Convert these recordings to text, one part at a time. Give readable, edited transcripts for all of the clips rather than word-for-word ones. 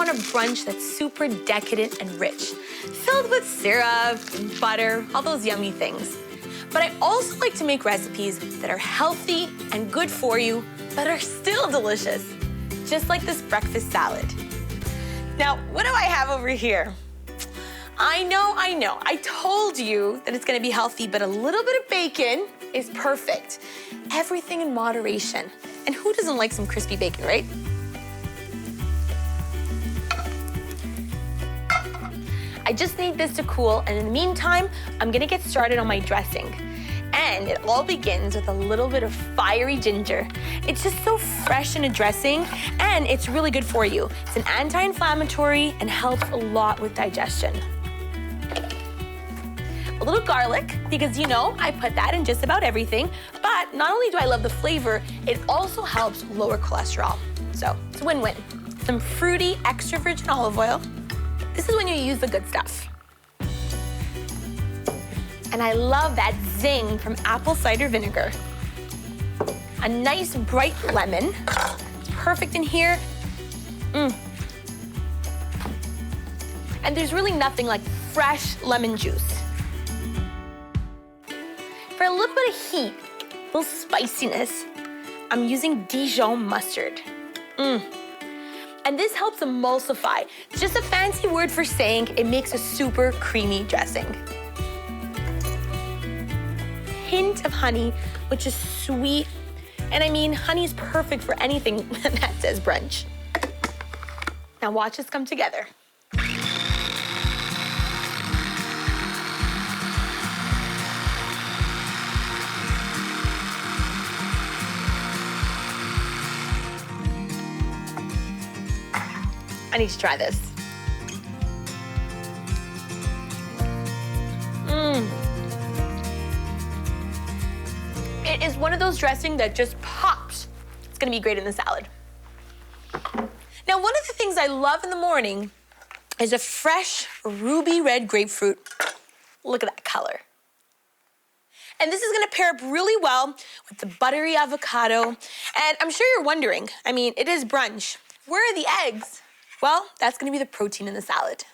want a brunch that's super decadent and rich, filled with syrup and butter, all those yummy things. But I also like to make recipes that are healthy and good for you, but are still delicious, just like this breakfast salad. Now, what do I have over here? I know. I told you that it's gonna be healthy, but a little bit of bacon is perfect. Everything in moderation. And who doesn't like some crispy bacon, right? I just need this to cool, and in the meantime, I'm gonna get started on my dressing. And it all begins with a little bit of fiery ginger. It's just so fresh in a dressing, and it's really good for you. It's an anti-inflammatory and helps a lot with digestion. A little garlic, because you know, I put that in just about everything, but not only do I love the flavor, it also helps lower cholesterol. So it's a win-win. Some fruity extra virgin olive oil. This is when you use the good stuff. And I love that zing from apple cider vinegar. A nice bright lemon. It's perfect in here. And there's really nothing like fresh lemon juice. For a little bit of heat, a little spiciness, I'm using Dijon mustard. And this helps emulsify. It's just a fancy word for saying it makes a super creamy dressing. Hint of honey, which is sweet. And I mean, honey is perfect for anything that says brunch. Now watch this come together. I need to try this. It is one of those dressings that just pops. It's gonna be great in the salad. Now, one of the things I love in the morning is a fresh ruby red grapefruit. Look at that color. And this is gonna pair up really well with the buttery avocado. And I'm sure you're wondering, I mean, it is brunch. Where are the eggs? Well, that's gonna be the protein in the salad.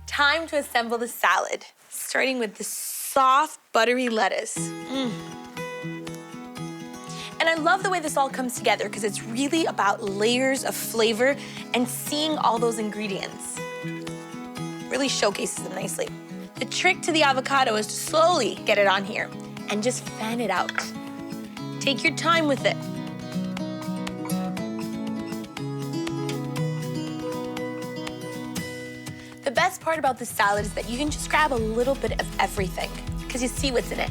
Time to assemble the salad, starting with the soft, buttery lettuce. And I love the way this all comes together because it's really about layers of flavor and seeing all those ingredients. Really showcases them nicely. The trick to the avocado is to slowly get it on here and just fan it out. Take your time with it. The best part about this salad is that you can just grab a little bit of everything because you see what's in it.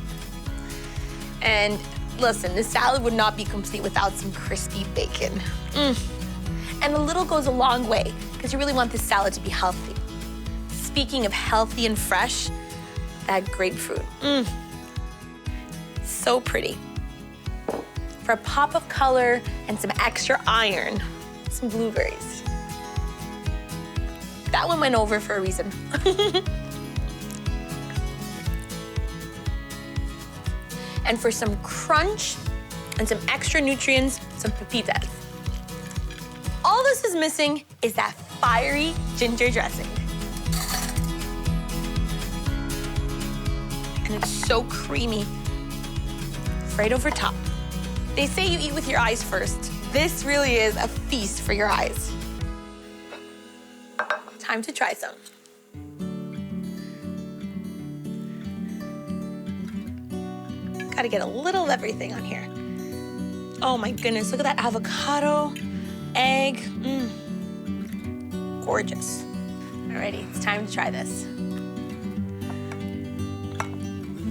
And listen, this salad would not be complete without some crispy bacon. And a little goes a long way because you really want this salad to be healthy. Speaking of healthy and fresh, that grapefruit. So pretty. For a pop of color and some extra iron, some blueberries. That one went over for a reason. And for some crunch and some extra nutrients, some pepitas. All this is missing is that fiery ginger dressing. And it's so creamy. Right over top. They say you eat with your eyes first. This really is a feast for your eyes. Time to try some. Gotta get a little of everything on here. Oh my goodness, look at that avocado, egg, gorgeous. Alrighty, it's time to try this.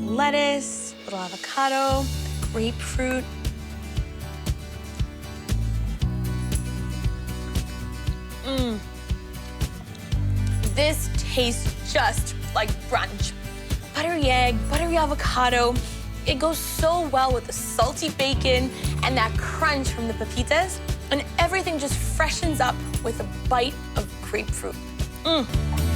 Lettuce, little avocado, grapefruit. tastes just like brunch. Buttery egg, buttery avocado. It goes so well with the salty bacon and that crunch from the pepitas, and everything just freshens up with a bite of grapefruit. Mmm.